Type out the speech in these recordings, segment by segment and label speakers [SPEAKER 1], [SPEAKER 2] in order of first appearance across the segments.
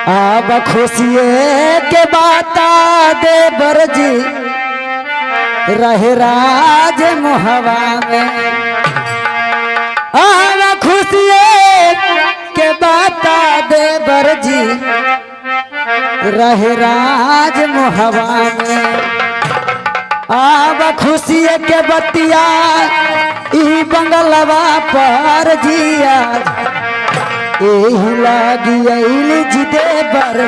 [SPEAKER 1] अब खुशिये के बाता दे बरजी रहे राज मोहवा में। अब खुशिये के बाता दे बरजी रहे राज मोहवा में। अब खुशिये के बतिया ई बंगलवा पर जिया एही लागी आइल जिदे बर।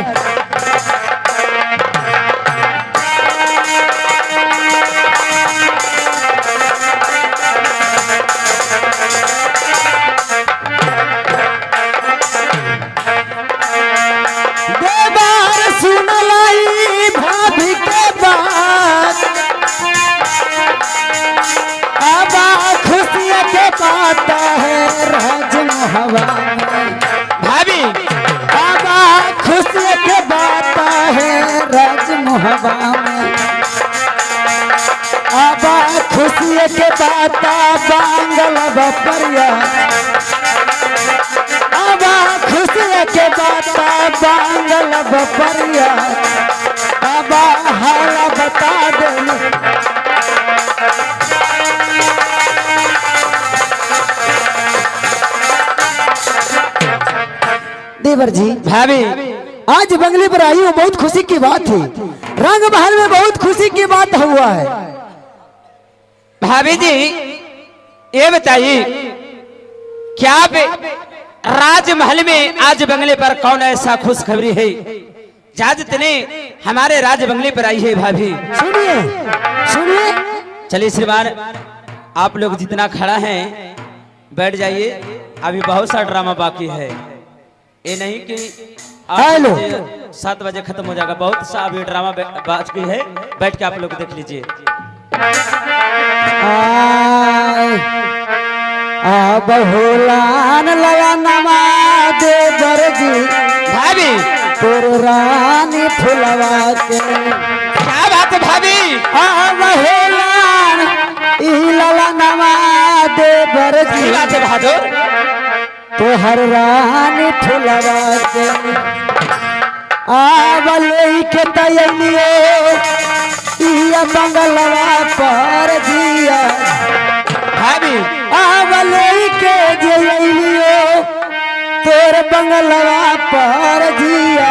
[SPEAKER 1] देवार सुनलाई भाभी के बात अब खुशी के बात है राज मोहवा में।
[SPEAKER 2] भाभी
[SPEAKER 1] बाबा खुशी के बात है राज मोहबा में। बाबा खुशी के बात बांगल बपरिया। बाबा खुशी के बात बांगल बपरिया। बाबा हाला बता दे देवर जी।
[SPEAKER 2] भाभी
[SPEAKER 1] आज बंगले पर आई हूँ, बहुत खुशी की बात है। रंग महल में बहुत खुशी की बात हुआ है।
[SPEAKER 2] भाभी जी ये बताइए क्या राजमहल में आज बंगले पर कौन ऐसा खुशखबरी है इजाजत ने हमारे राज बंगले पर आई है। भाभी
[SPEAKER 1] सुनिए सुनिए।
[SPEAKER 2] चलिए श्रीमान आप लोग जितना खड़ा हैं बैठ जाइए, अभी बहुत सा ड्रामा बाकी है। ये नहीं कि 7 बजे खत्म हो जाएगा, बहुत सा अभी ड्रामा बाकी है। बैठ के आप लोग देख लीजिए।
[SPEAKER 1] बहुलान लगा नमाज दर्जी
[SPEAKER 2] भाभी
[SPEAKER 1] तोर रानी फुलवा के।
[SPEAKER 2] क्या बात है भाभी?
[SPEAKER 1] बहुलान इला नमाज दर्जी
[SPEAKER 2] बात है बहादुर
[SPEAKER 1] तोहर रानी फुलवा के। आवले के तैलिए इया बंगलवा पर जिया।
[SPEAKER 2] भाभी
[SPEAKER 1] आवले के जइलियो तोर बंगलवा पर जिया।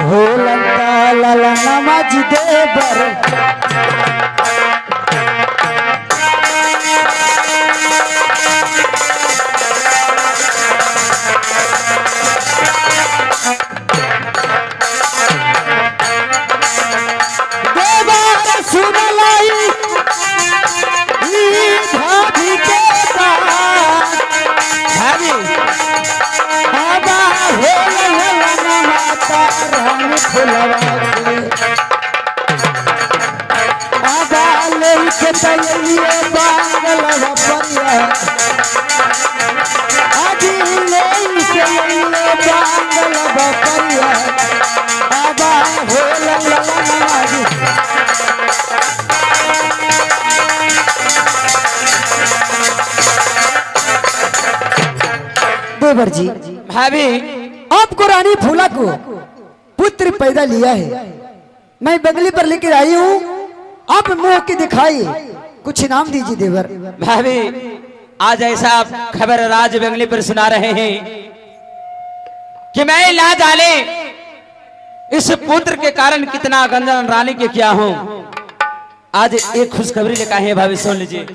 [SPEAKER 1] होलंता लला नमाज देवर। देवर जी
[SPEAKER 2] भाभी
[SPEAKER 1] आपको रानी फूला को पुत्र पैदा लिया है। मैं बंगले पर लेकर आई हूँ, आप मुंह के दिखाई कुछ इनाम दीजिए देवर।
[SPEAKER 2] भाभी आज ऐसा खबर राज बंगले पर सुना रहे हैं कि मैं ना जाने इस पुत्र के कारण कितना गंजन रानी के क्या हूं। आज एक खुशखबरी लेकर आए हैं भाभी, सुन लीजिए।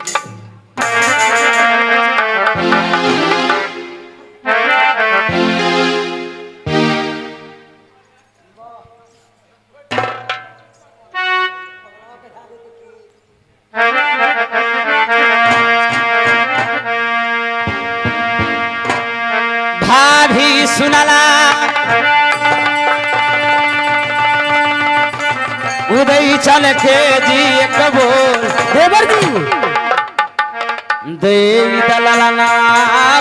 [SPEAKER 2] भाभी सुनला उदय चल के जी एक बोल
[SPEAKER 1] देवर जी
[SPEAKER 2] दे दलना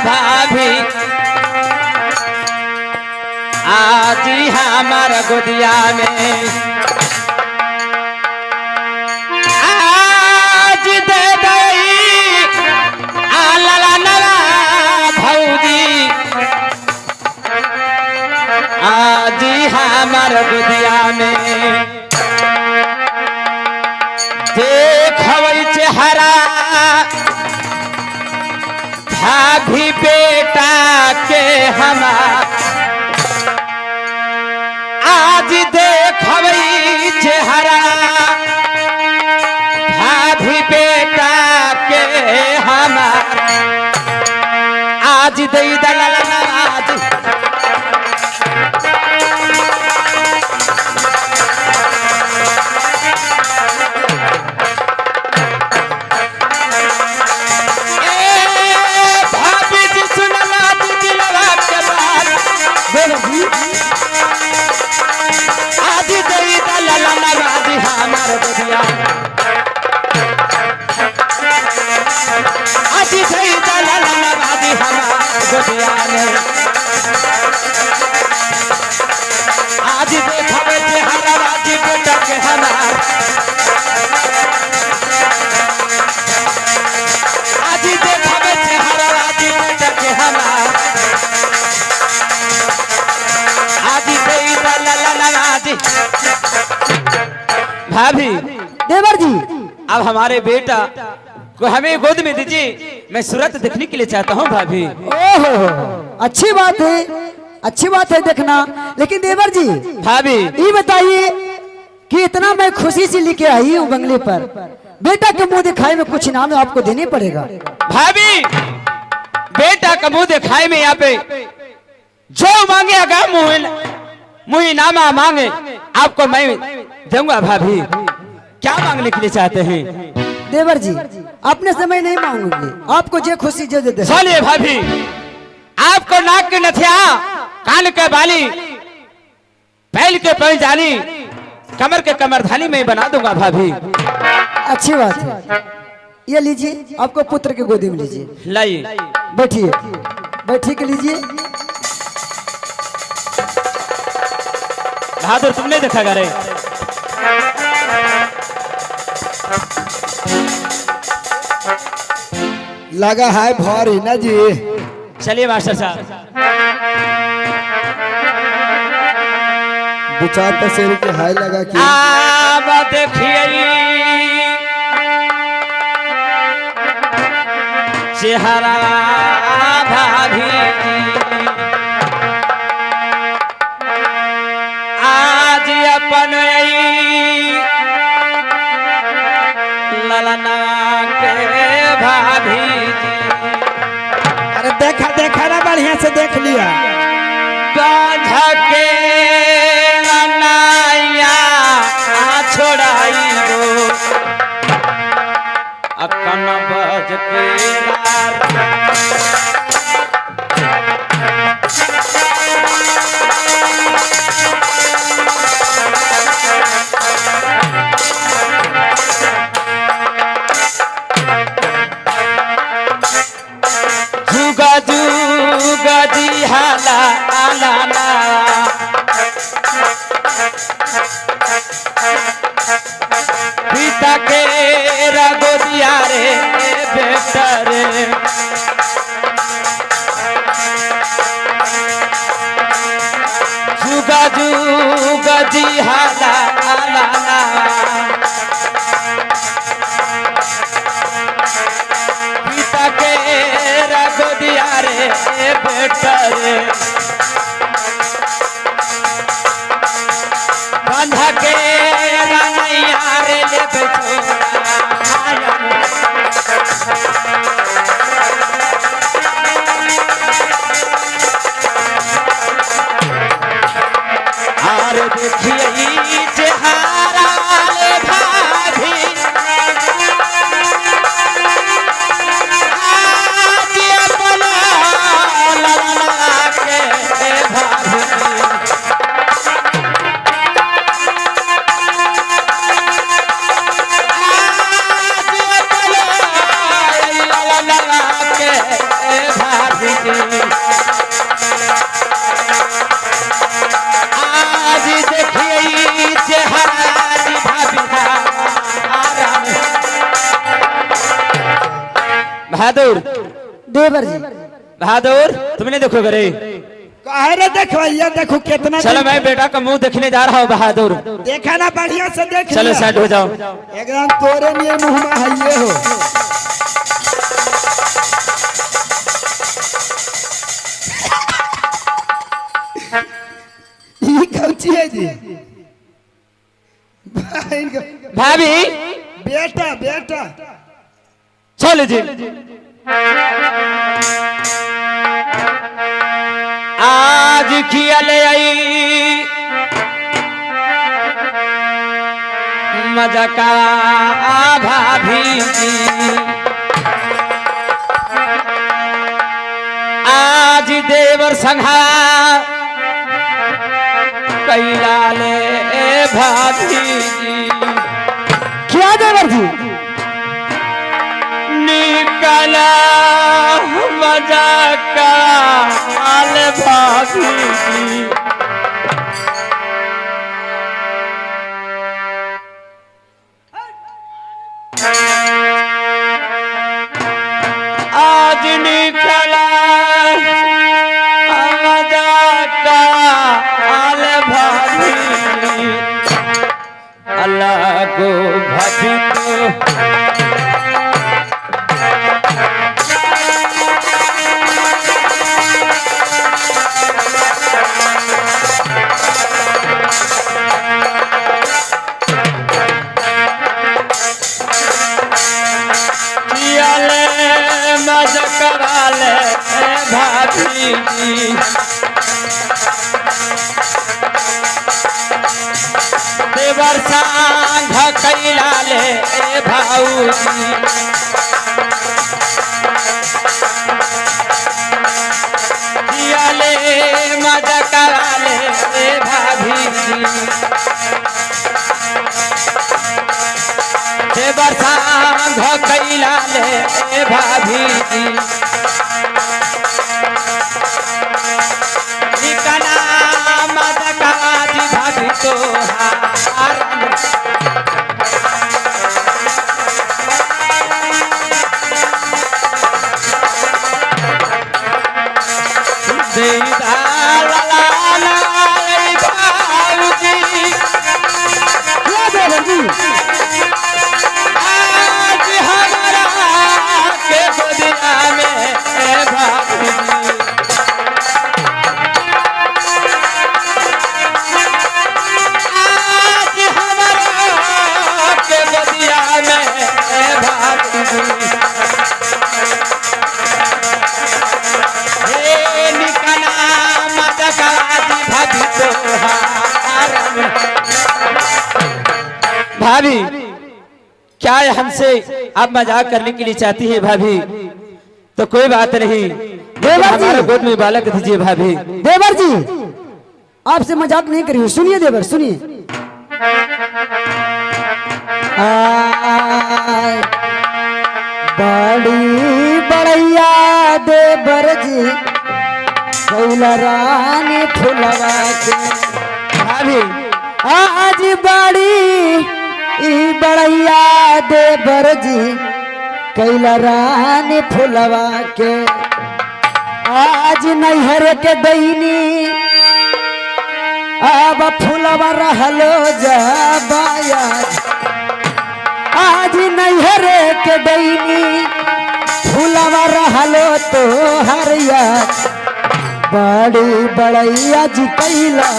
[SPEAKER 2] भाभी आज हमारा गोदिया में आज दे गई ललना भौजी आज हमार गुदिया में देखवई चेहरा भाभी बेटा के हमार आज देखवई चेहरा भाभी बेटा के हमार आज दई दलाल आज आज दई दलाल आज हमार गुदिया आज दई दलाल आज हमार गुदिया में आज देखबे चेहरा आज बेटा के हमार आज देखबे चेहरा आज बेटा के हमार आज दई दलाल आज भाभी
[SPEAKER 1] देवर जी
[SPEAKER 2] अब हमारे बेटा को हमें गोद में दीजिए, मैं सूरत देखने के लिए चाहता हूँ भाभी।
[SPEAKER 1] ओहो, अच्छी बात है देखना। लेकिन देवर जी
[SPEAKER 2] भाभी
[SPEAKER 1] ये बताइए कि इतना मैं खुशी से लेके आई हूँ बंगले पर, बेटा के मुंह दिखाई में कुछ इनाम आपको देने पड़ेगा।
[SPEAKER 2] भाभी बेटा का मुंह दिखाई में यहाँ पे जो मांगे अगर मुँह इनामा मांगे आपको मैं दूंगा। भाभी क्या मांगने के लिए चाहते हैं?
[SPEAKER 1] देवर जी अपने समय नहीं मांगूंगी, आपको जो खुशी जो दे।
[SPEAKER 2] चलिए भाभी आपको नाक के नथिया, कान के बाली, पैल के पैजानी, कमर के कमरधानी में बना दूंगा भाभी।
[SPEAKER 1] अच्छी बात है, ये लीजिए आपको पुत्र के गोदी में लीजिए।
[SPEAKER 2] लाइए
[SPEAKER 1] बैठिए, बैठिए के लीजिए।
[SPEAKER 2] बहादुर तुमने देखा करे
[SPEAKER 3] लगा है भारी ना जी।
[SPEAKER 2] चलिए मास्टर साहब
[SPEAKER 3] विचार का शेर के हाय लगा कि
[SPEAKER 2] अब देखिए चेहरा भाभी आज अपन ललना के भाभी
[SPEAKER 3] अरे देखा देखा ना बढ़िया से देख लिया।
[SPEAKER 2] बांधा के ननाया छोड़ाई हो अकन बज के जुगा जुगा दिहाला आलाना पिता के रगोदिया रे बेटा रे जुगा जुगा दिहाला आलाना पिता के रगोदिया रे बेटा रे बांधा के रनैया रे ले और देखिए चेहरा ले भाभी आज अपना लला के भाभी आज देखिए चेहरा भाभी बहादुर
[SPEAKER 1] देवर जी
[SPEAKER 2] बहादुर तुमने देखो करे
[SPEAKER 3] कहे रे देखो ये देखो कितना
[SPEAKER 2] चलो मैं बेटा का मुंह देखने जा रहा हूँ बहादुर।
[SPEAKER 3] देखा ना बढ़िया से देख
[SPEAKER 2] चलो
[SPEAKER 3] लिया।
[SPEAKER 2] सेट हो जाओ।
[SPEAKER 3] एकदम तोरे लिए मुंह में है ये हो। ये कौची है जी?
[SPEAKER 2] भाभी
[SPEAKER 3] बेटा बेटा
[SPEAKER 2] चल जी। आज खियले आई मजा का भाभी जी, आज देवर संघा कैला ले भाभी जी।
[SPEAKER 1] क्या देवर जी?
[SPEAKER 2] निकला मजा का भाभी जी। आज निकला मजा का भाभी, अल्लाह को भाभी को भाभी देवर सांघ कैला ले भाऊजी। ले मजा करा ले भाभी देवर सांघ कैला ले भाभी भाभी तो आज हमारा के बदिया में भाभी भाभी क्या है हमसे आप मजाक करने के लिए चाहती है भाभी? तो कोई बात नहीं, हमारे गोद में बालक दीजिए भाभी।
[SPEAKER 1] देवर जी आपसे मजाक नहीं करी, सुनिए देवर सुनिए। बड़ी बड़ैया देवर जी कैला रानी फुलवा के
[SPEAKER 2] भाभी
[SPEAKER 1] आज बड़ी ई बड़ैया देवर जी कैला रानी फुलवा के आज नैहर के दैनी अब फुलवा रहलो जाबाया आज नैहर के दैनी फुलवा रहलो तो हरिया बड़ी बड़ैया जी कैला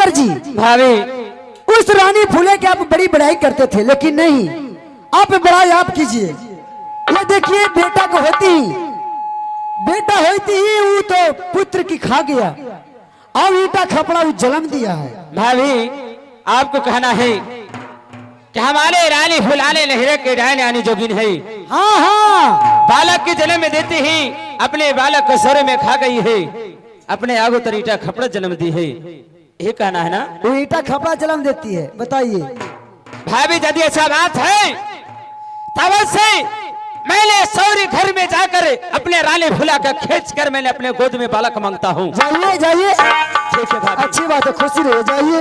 [SPEAKER 1] महेंद्र जी,
[SPEAKER 2] भाभी
[SPEAKER 1] उस रानी फूले की आप बड़ी बड़ाई करते थे, लेकिन नहीं, आप बड़ाई आप कीजिए। ये देखिए, बेटा को होती ही वो तो पुत्र की खा गया, अब ईटा खपड़ा वो जन्म दिया है।
[SPEAKER 2] भाभी आपको कहना है कि हमारे रानी फुलाने लहरे के डायन यानी जोगिन है।
[SPEAKER 1] हाँ हाँ,
[SPEAKER 2] बालक के जन्म में देते ही अपने बालक को सर में खा गई है, अपने आगो तरीटा खपड़ा जन्म दी है, ये कहना है ना।
[SPEAKER 1] वो ईटा खपड़ा जन्म देती है, बताइए।
[SPEAKER 2] भाभी यदि ऐसा बात है तब से मैंने सौरी घर में जाकर अपने रानी फुला का खींच कर मैंने अपने गोद में बालक मांगता हूँ।
[SPEAKER 1] जाइए जाइए,
[SPEAKER 2] ठीक है भाभी।
[SPEAKER 1] अच्छी बात है, खुशी रहे, जाइए।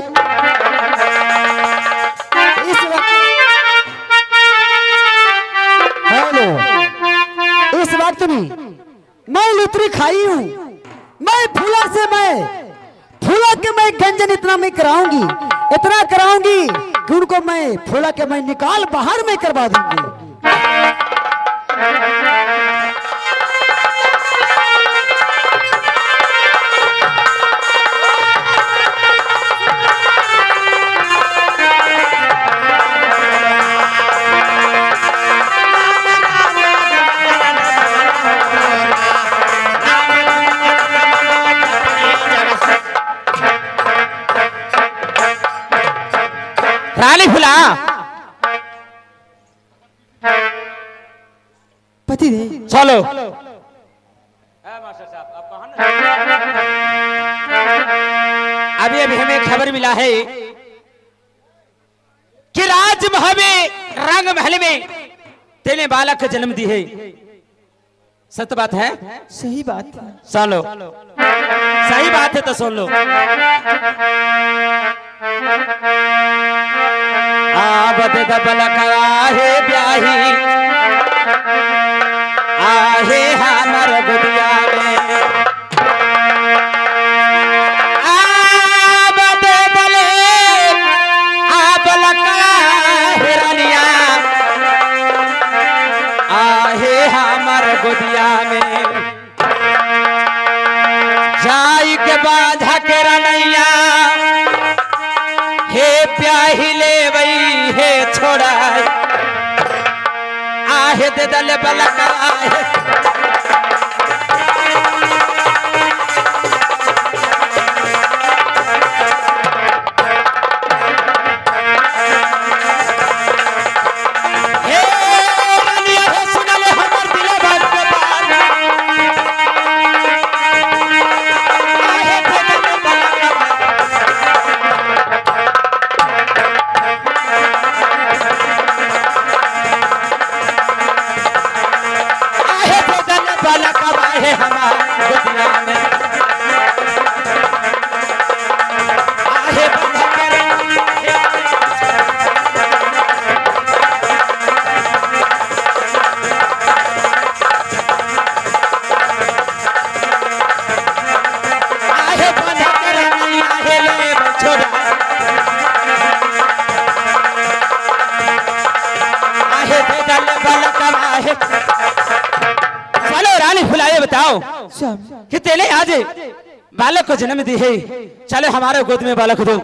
[SPEAKER 1] इस वक्त हेलो, इस वक्त नहीं, मैं लुतरी खाई हूँ, मैं फूला के मैं गंजन इतना मैं कराऊंगी कि उनको मैं फूला के मैं निकाल बाहर में करवा दूंगी।
[SPEAKER 2] रानी फुला
[SPEAKER 1] पति दे,
[SPEAKER 2] चलो। अभी अभी हमें खबर मिला है कि राजमहल में रंग महल में तेने बालक का जन्म दी है। सत्य बात है?
[SPEAKER 3] सही बात है।
[SPEAKER 2] सुन लो, सही बात है तो सुन लो। बद बलक आहे ब्याही आहे हमर गुदिया में, बद बले बलक हिरनिया आहे हमर गुदिया में, जाई के बाधा के रनैया हे प्याही ले वही हे छोड़ा आहे दे दल बलक आहे। चलो रानी फुलाए बताओ कि तेले आज बालक को जन्म दी है, चलो हमारे गोद में बालक दो।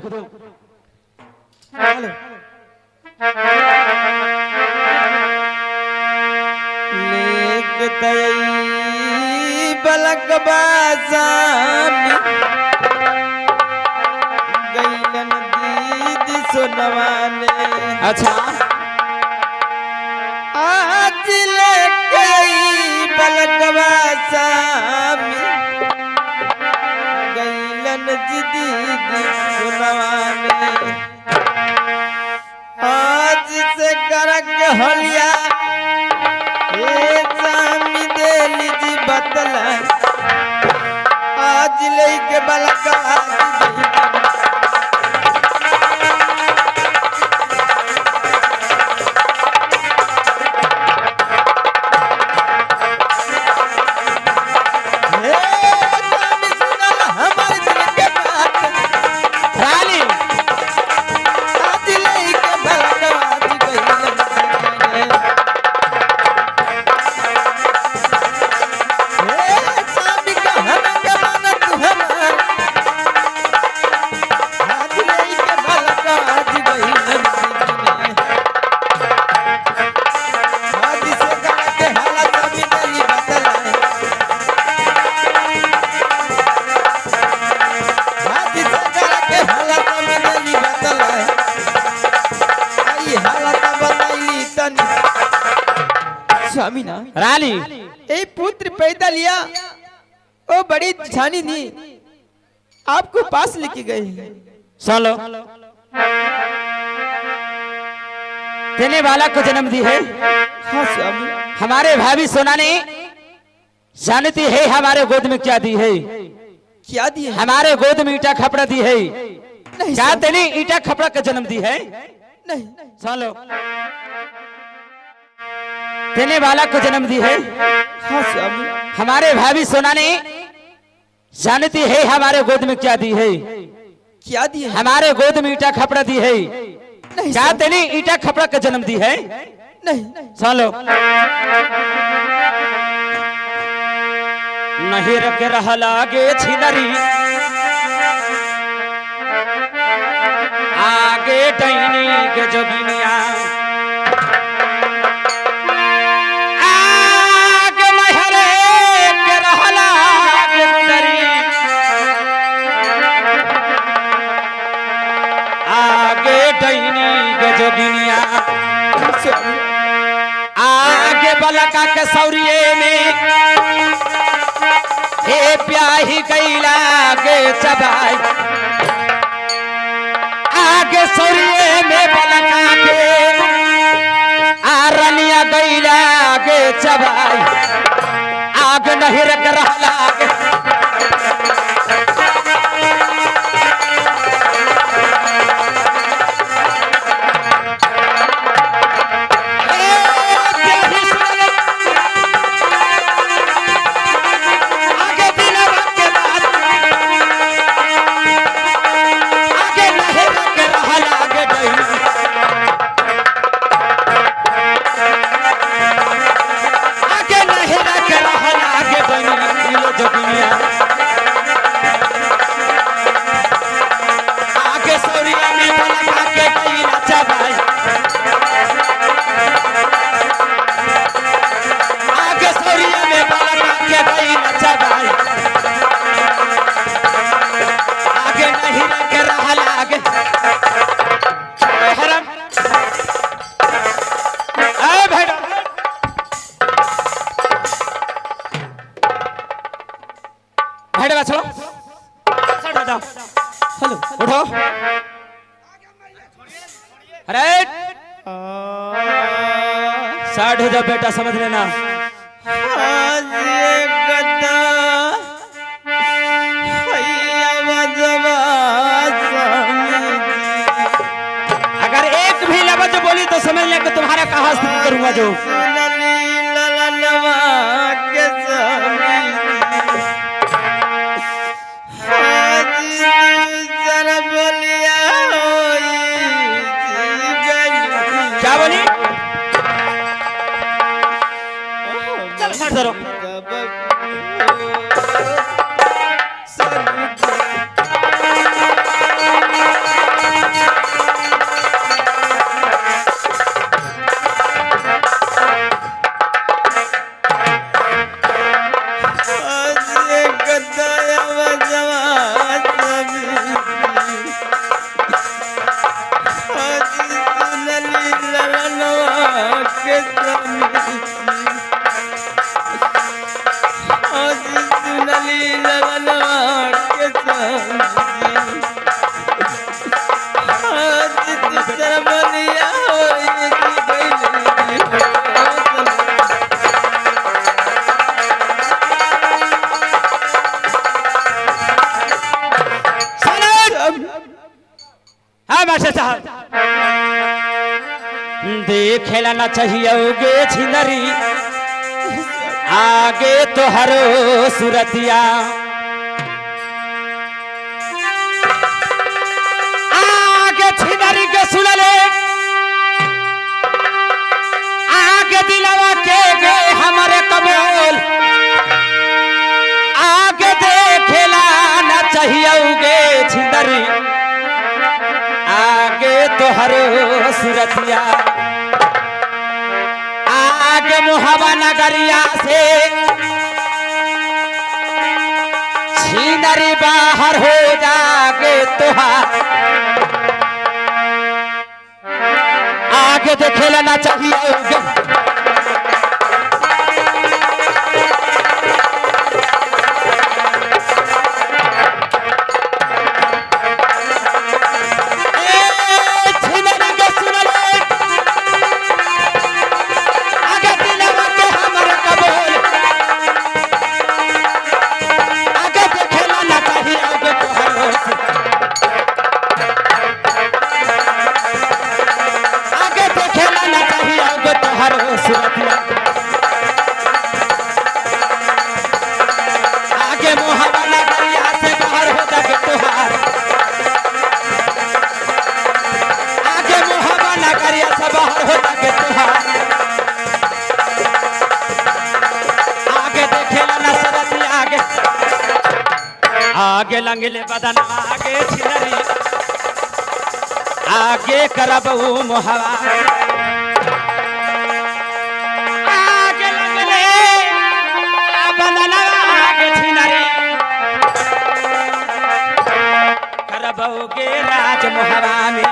[SPEAKER 3] बलक बाजामी गईलन दीदी सुनवाने।
[SPEAKER 2] अच्छा,
[SPEAKER 3] आज लेके बलक बाजामी गईलन दीदी सुनवाने। आज से करक हलिया सामी दे लीजी बतला, आज लेके बलक हमारे दिल के बात स्वामी ना
[SPEAKER 2] रानी
[SPEAKER 3] एक पुत्र पैदा लिया, वो बड़ी जानी थी, आपको पास लेके गए।
[SPEAKER 2] सुन लो, देने वाला को जन्म दी है।
[SPEAKER 3] हाँ स्वामी।
[SPEAKER 2] हमारे भाभी सोना ने जानती है हमारे गोद में क्या दी है।
[SPEAKER 3] क्या दिए?
[SPEAKER 2] हमारे गोद में ईटा खपड़ा दी है।
[SPEAKER 3] नहीं
[SPEAKER 2] क्या तेने ईटा खपड़ा का जन्म दी है?
[SPEAKER 3] नहीं।
[SPEAKER 2] सुन लो, देने वाला को जन्म दी है।
[SPEAKER 3] हाँ स्वामी।
[SPEAKER 2] हमारे भाभी सोना ने जानती है हमारे गोद में क्या दी है।
[SPEAKER 3] क्या दिए?
[SPEAKER 2] हमारे गोद में ईटा खपड़ा दी है।
[SPEAKER 3] नहीं
[SPEAKER 2] क्या तेने ईटा खपड़ा का जन्म दी है?
[SPEAKER 3] नहीं।
[SPEAKER 2] सुन लो, नहीं रख रहा लागे छिनरी, आगे टैनी के जोगिनिया, आगे महरे के रहा लागे मुंदरी, आगे टैनी के जोगिनिया, आगे बलका के सौरिये में हे प्याही कैला के चबाई, आगे सौरिये में बलका के आरनिया गैला के चबाई, आग नहीं रख रहा उठो। अरे साठ हो जा बेटा, समझ लेना। अगर एक भी लफ्ज बोली तो समझ ले कि तुम्हारा कहा स्थिति करूंगा जो। क्या बोली? चल साथ धरो। देखेला ना चाहिए छिनरी, आगे तो हरो सुरतिया, आगे छिनरी के सुनले, आगे दिलवा के गए हमारे कबूल, आगे देखेला ना चाहिए छिनरी, आगे तो हरो सुरतिया, आगे मुहावा नगरिया से छिनरी बाहर हो जागे तुहार, आगे देखेला ना चाहिए आगे लंगले बदन आगे छिनरी आगे करबऊ मोहवा आगे लंगले बदन आगे छिनरी करबऊ के राज मोहवा में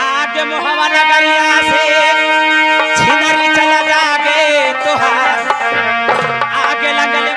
[SPEAKER 2] आगे मोहवा नगरिया से छिनरी चला जागे तोहार आगे लंगले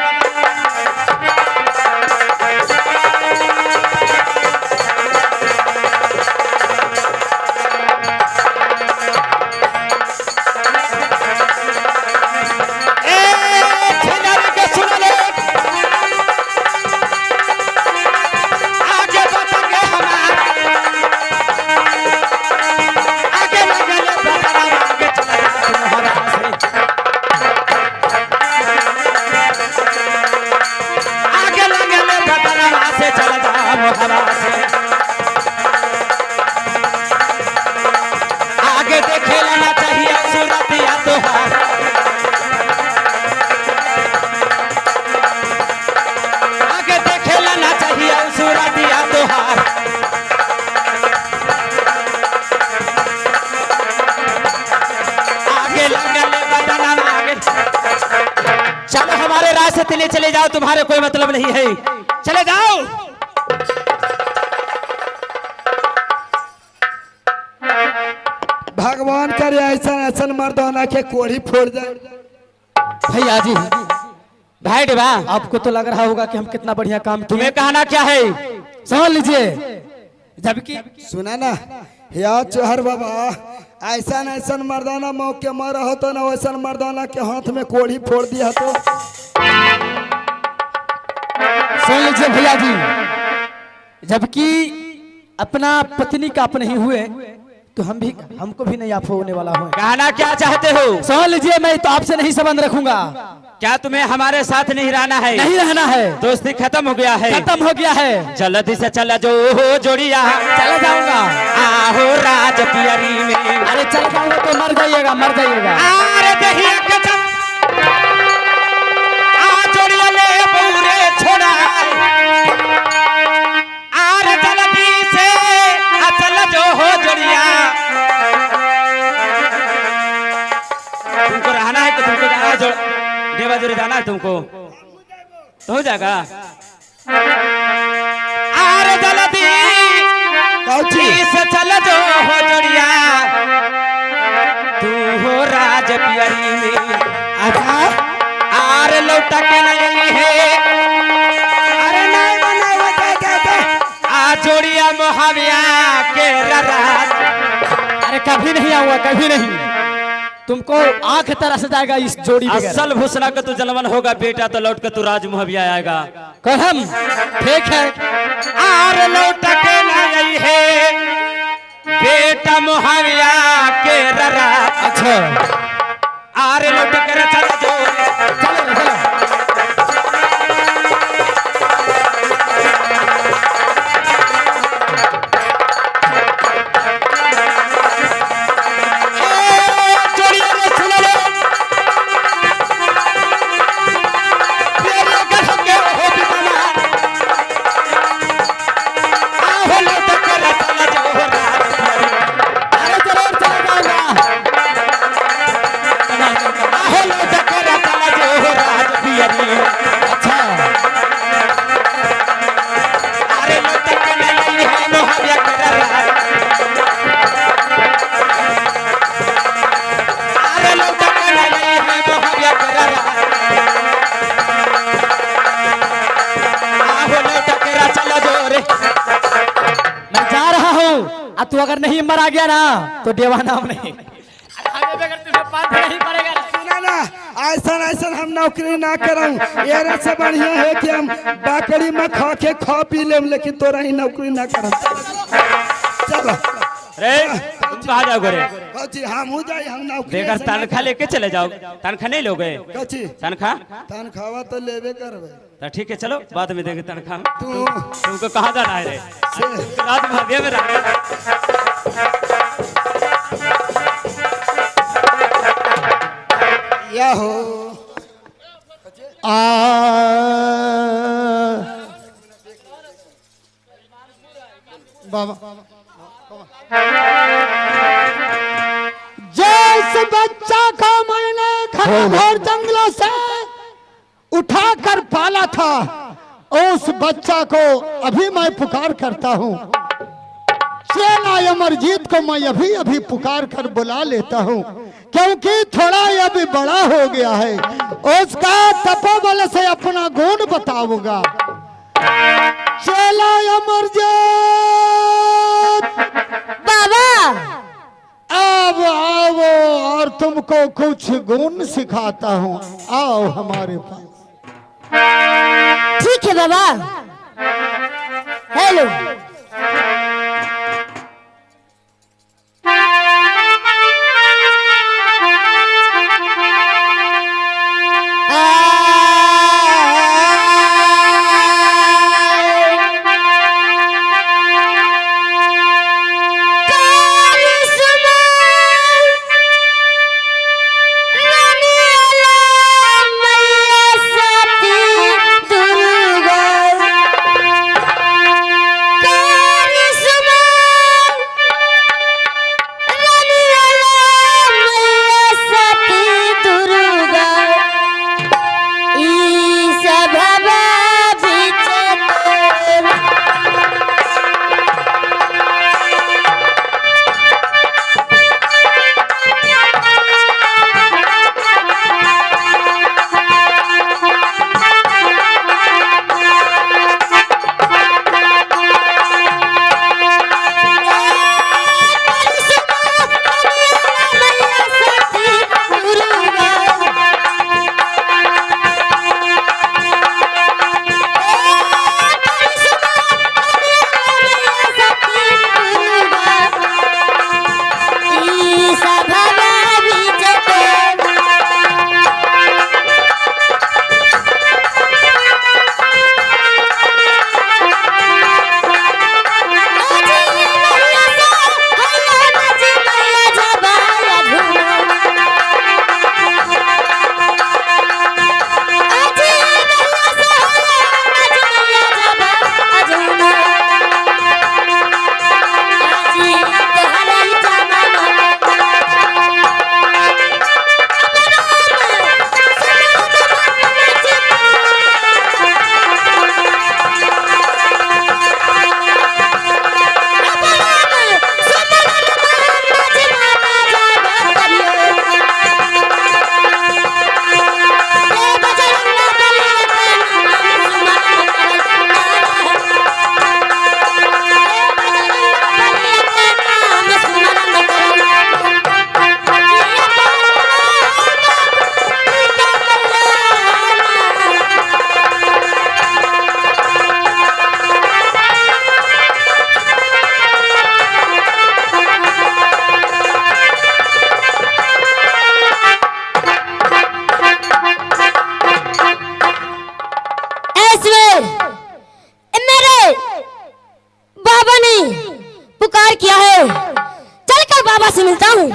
[SPEAKER 2] आगे देखे लेना चाहिए सूरत या तोहार आगे देखे लेना चाहिए सूरत या तोहार आगे लगले बदना आगे चलो हमारे राह से तिले चले जाओ तुम्हारे कोई मतलब नहीं है चले जाओ
[SPEAKER 4] भगवान करे ऐसा ऐसा मर्दाना के कोढ़ी फोड़ जाए।
[SPEAKER 1] भैया जी
[SPEAKER 2] भाई डिबा
[SPEAKER 1] आपको तो लग रहा होगा कि हम कितना बढ़िया काम किए।
[SPEAKER 2] तुम्हें कहना क्या है
[SPEAKER 1] समझ लीजिए जबकि
[SPEAKER 4] सुना ना या चोहर बाबा ऐसा ऐसा मर्दाना मौके मारा हो तो ना वैसा मर्दाना के हाथ में कोढ़ी फोड़ दिया तो
[SPEAKER 1] सुन लीजिए भैया जी जबकि अपना पत्नी का आप नहीं हुए तो हमको भी नहीं आप होने वाला हो।
[SPEAKER 2] कहना क्या चाहते हो
[SPEAKER 1] समझ लीजिए मैं तो आपसे नहीं संबंध रखूंगा।
[SPEAKER 2] क्या तुम्हें हमारे साथ नहीं रहना है
[SPEAKER 1] नहीं रहना है
[SPEAKER 2] दोस्ती खत्म हो गया है
[SPEAKER 1] खत्म हो गया है
[SPEAKER 2] जल्दी से चला जो हो जोड़िया
[SPEAKER 1] चला जाऊंगा
[SPEAKER 2] आहो राज पियरी में
[SPEAKER 1] अरे चल जाऊंगा तो मर जाइएगा
[SPEAKER 2] अरे दहिया के चल आ जोड़िया ले पूरे छोड़ा अरे जल्दी से चल जो हो जोड़िया तुमको रहना है कि तुमको जाना है देवाजुरी जाना है तुमको तो हो जाएगा अरे जल्दी से चल जो हो जोड़िया तू हो राज पियरी में अच्छा अरे लौटा के नहीं है अरे नहीं आ जोड़िया मोहाविया के राज
[SPEAKER 1] अरे कभी नहीं आऊंगा कभी नहीं तुमको आंख तरस जाएगा इस जोड़ी
[SPEAKER 2] असल भूसना का तू जलवन होगा बेटा तो लौट कर तू राज मोहविया आएगा
[SPEAKER 1] कहम ठीक है
[SPEAKER 2] आर लौट के नहीं है बेटा मोहविया के ररा
[SPEAKER 1] अच्छा
[SPEAKER 2] आर लौट कर चला जो
[SPEAKER 1] चलो चलो तू अगर नहीं मरा गया ना तो देवा नाम नहीं
[SPEAKER 4] सुना ना ऐसा ऐसा हम नौकरी ना करूं ये से बढ़िया है कि हम बकरी में खा के खा पी ले लेकिन तोरा ही नौकरी ना करम चलो
[SPEAKER 2] रे तुम कहाँ जाओगे रे
[SPEAKER 4] कौची हम हो जाए हम नौकरी
[SPEAKER 2] बेकार तनख्वाह लेके चले जाओ तनख्वाह नहीं लोगे
[SPEAKER 4] कौची
[SPEAKER 2] तनख्वाह
[SPEAKER 4] तो लेवे करबे
[SPEAKER 2] तो ठीक है चलो बाद में देंगे तनख्वाह
[SPEAKER 4] तू
[SPEAKER 2] तुमको कहाँ जाना है रे रात भाग्य में रहना
[SPEAKER 4] या हो बाबा जिस बच्चा को मैंने घनघोर जंगलों से उठाकर पाला था, उस बच्चा को अभी मैं पुकार करता हूँ। सेना अमरजीत को मैं अभी अभी पुकार कर बुला लेता हूँ, क्योंकि थोड़ा यह भी बड़ा हो गया है। उसका तपोबल से अपना गुण बताऊंगा। सेना अमरजीत
[SPEAKER 5] बाबा
[SPEAKER 4] अब आओ और तुमको कुछ गुण सिखाता हूँ। आओ हमारे पास।
[SPEAKER 5] ठीक है बाबा। हेलो किया है, चलकर बाबा से मिलता हूँ।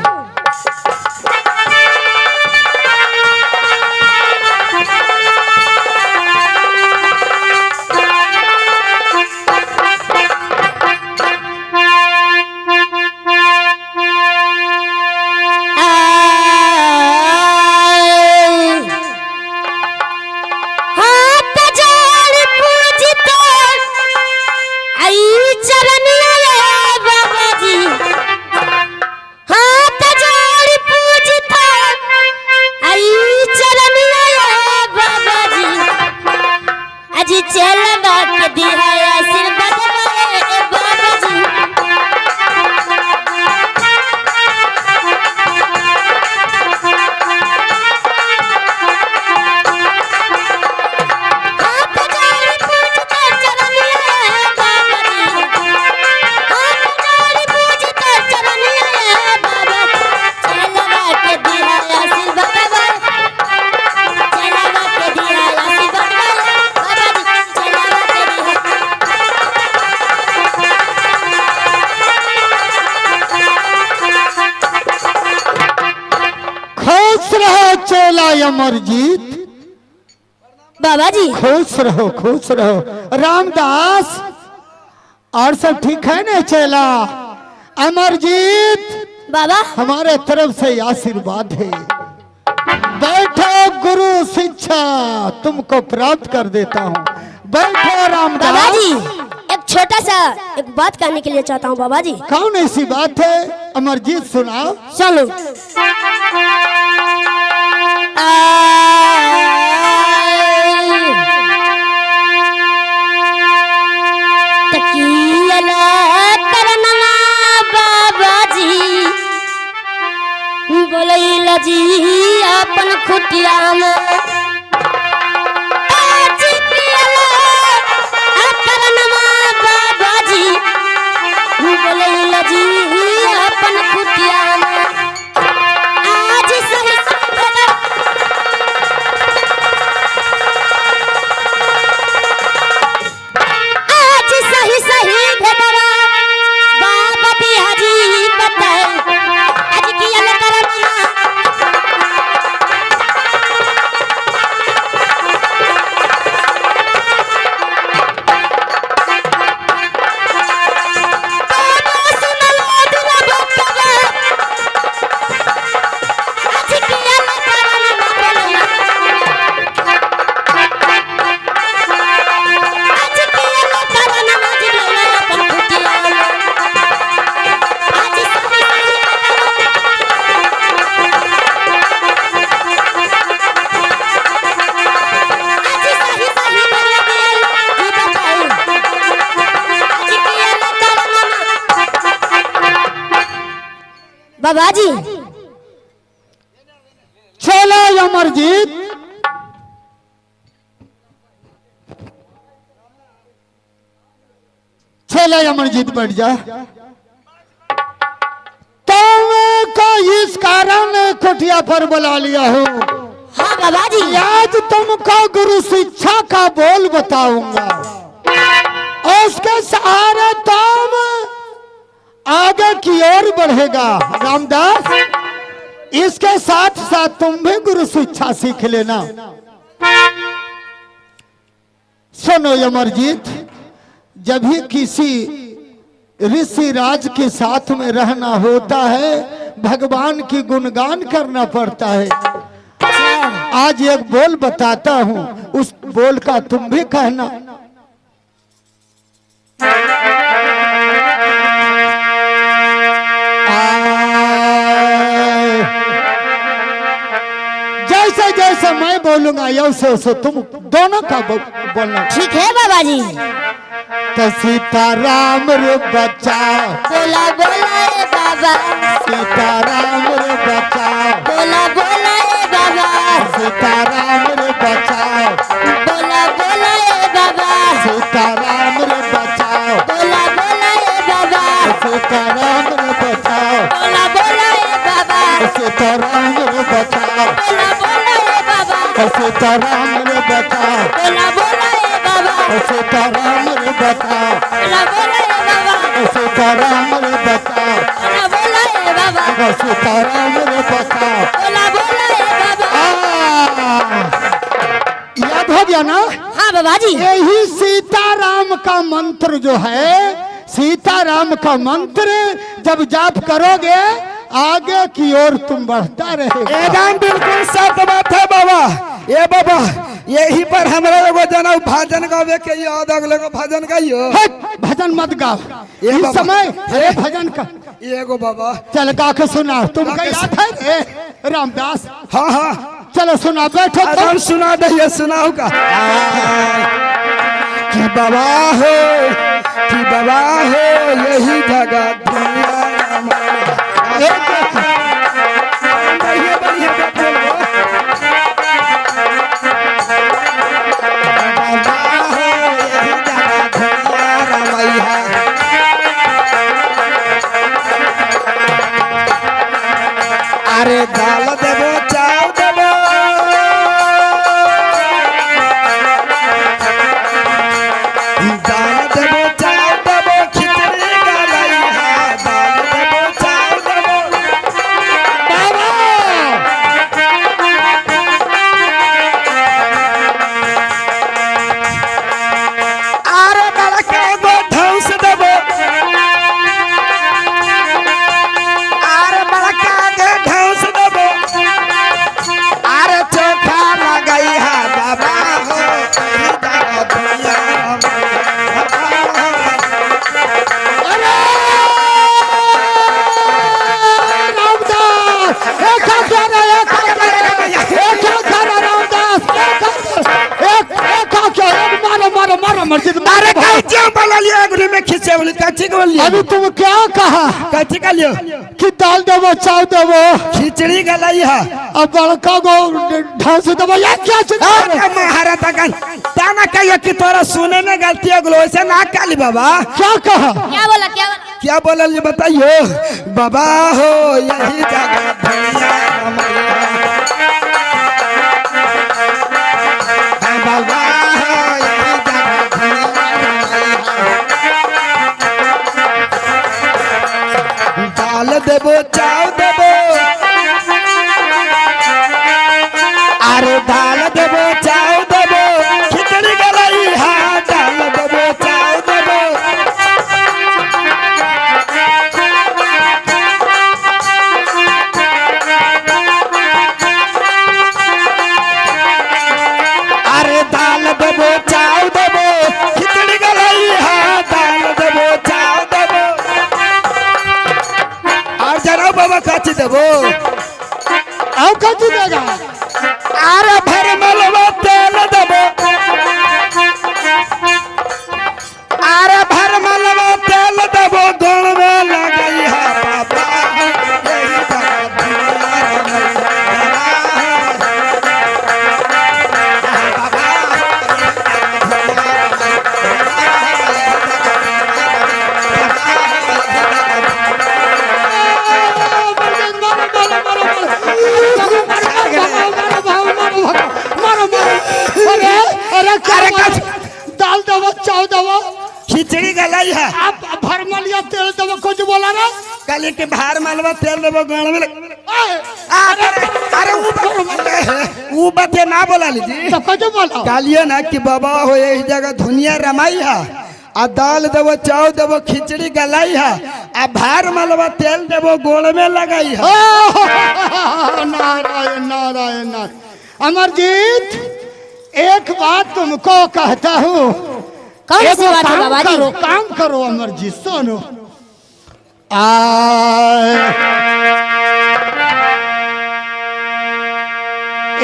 [SPEAKER 4] अमरजीत
[SPEAKER 5] बाबा जी
[SPEAKER 4] खुश रहो खुश रहो। रामदास और सब ठीक है ना चेला? अमरजीत,
[SPEAKER 5] बाबा
[SPEAKER 4] हमारे तरफ से आशीर्वाद है। बैठो, गुरु शिक्षा तुमको प्राप्त कर देता हूँ। बैठो
[SPEAKER 5] बाबा
[SPEAKER 4] रामदास।
[SPEAKER 5] जी, एक छोटा सा एक बात करने के लिए चाहता हूँ बाबा जी।
[SPEAKER 4] कौन ऐसी बात है अमरजीत, सुनाओ।
[SPEAKER 5] चलो। बोलैला जी अपन खुटिया में बाबा जी बोलैला जी अपन खुटिया में आज सही सही भेदवा बाबा बिहारी बताए आज की बाबा जी।
[SPEAKER 4] चलो अमरजीत, चलो अमरजीत बैठ जा। तुमको इस कारण कुटिया पर बुला लिया हूँ।
[SPEAKER 5] हाँ बाबा जी।
[SPEAKER 4] आज तुमको गुरु शिक्षा का बोल बताऊंगा। उसके सहारे तुम आगे की ओर बढ़ेगा। रामदास, इसके साथ साथ तुम भी गुरु शिक्षा सीख लेना। सुनो अमरजीत, जब भी किसी ऋषि राज के साथ में रहना होता है, भगवान की गुणगान करना पड़ता है। आज एक बोल बताता हूँ, उस बोल का तुम भी कहना। जैसे जैसे मैं बोलूंगा वैसे वैसे तुम दोनों का बोलना।
[SPEAKER 5] ठीक है बाबा जी।
[SPEAKER 4] तो सीताराम रे बच्चा,
[SPEAKER 5] बोला बोला ए बाबा,
[SPEAKER 4] सीताराम रे बच्चा,
[SPEAKER 5] बोला बोला ए बाबा,
[SPEAKER 4] सीताराम रे बच्चा,
[SPEAKER 5] बोला बोला ए बाबा,
[SPEAKER 4] सीताराम रे बच्चा,
[SPEAKER 5] बोला बोला ए बाबा,
[SPEAKER 4] सीताराम रे बच्चा,
[SPEAKER 5] बोला बोला ए बाबा,
[SPEAKER 4] सीताराम रे बच्चा,
[SPEAKER 5] बोला बोला ए बाबा,
[SPEAKER 4] सीताराम रे बच्चा,
[SPEAKER 5] बोला बोला ए बाबा,
[SPEAKER 4] सीताराम रे बच्चा,
[SPEAKER 5] बोला बोला ए बाबा,
[SPEAKER 4] सीताराम रे बच्चा,
[SPEAKER 5] बोला बोला ए बाबा,
[SPEAKER 4] सीताराम रे बच्चा।
[SPEAKER 5] बोला बोला ए बाबा।
[SPEAKER 4] याद हो गया ना?
[SPEAKER 5] हाँ बाबा जी।
[SPEAKER 4] यही सीताराम का मंत्र जो है, सीताराम का मंत्र जब जाप करोगे आगे की ओर तुम बढ़ता रहेगा।
[SPEAKER 3] एकदम बिल्कुल सत्य बात है बाबा। ये बाबा यही पर हमारा एगो जना भजन गावे के याद अगले को भजन गाइयो।
[SPEAKER 4] हट, भजन मत गाओ
[SPEAKER 3] ये
[SPEAKER 4] इस
[SPEAKER 3] बाबा।
[SPEAKER 4] समय। अरे भजन का
[SPEAKER 3] एगो बाबा।
[SPEAKER 4] चल गा के सुना। तुमको याद है रे रामदास?
[SPEAKER 3] हाँ हाँ
[SPEAKER 4] चलो सुना, बैठो तुम।
[SPEAKER 3] हम सुना दे, सुनाओ का कि बाबा हो, कि बाबा हो यही जगह दुनिया बढ़िया बढ़िया बाबा हो यही जगह दुनिया रमैया। अरे दाल देवो चाव देवो, दाल देवो चाव देवो, खिचड़ी का लइहा दाल
[SPEAKER 4] अमरजीत
[SPEAKER 3] अरे कैसे बोला लियो अगुरी में खींचे बोली कच्ची को बोलिए
[SPEAKER 4] अभी तुम क्या कहा
[SPEAKER 3] कच्ची का लियो
[SPEAKER 4] कि दाल देवो चाव देवो
[SPEAKER 3] खिचड़ी गलाई है
[SPEAKER 4] अब बड़का गो ढांस देवो या क्या चीज
[SPEAKER 3] महारा तकन ताना कहियो कि तोरा सुने में गलती हो गलो ऐसे ना काली बाबा
[SPEAKER 4] क्या कहा
[SPEAKER 5] क्या बोला
[SPEAKER 3] ये बताइयो बाबा हो यही जगह धनिया बाबा हो यही जगह दाल देबो चाव देबो अरे दाल देबो चाव देबो खिचड़ी गलाई हाँ दाल देबो चाव देबो अरे दाल देबो चाव देबो खिचड़ी गलाई हाँ दाल देबो चाव देबो और जरा बाबा काची देबो
[SPEAKER 4] अब क्या चीज देगा
[SPEAKER 3] अरे भर मलवा तेल देबो अरे भर मलवा तेल देबो गोल में लगई है बाबा यही जगह
[SPEAKER 4] दाल देवो चाव देवो
[SPEAKER 3] खिचड़ी गलाई है
[SPEAKER 4] आप भरमलिया तेल देवो कुछ बोला ना
[SPEAKER 3] कल के भार मालवा तेल देबो गाँव में अरे वो बाते ना बोला लीजिए
[SPEAKER 4] तो कुछ बोला
[SPEAKER 3] कालिए ना कि बाबा हो यही जगह धुनिया रमाई है आ दाल देबो चाव देबो खिचड़ी गलाई है आ भार मालवा तेल देबो गोड़ में लगाई है
[SPEAKER 4] नारायण नारायण नारायण अमरजीत एक बात तुमको कहता हूँ
[SPEAKER 5] कौन सी बात है बाबा जी?
[SPEAKER 4] काम करो अमरजीत सुनो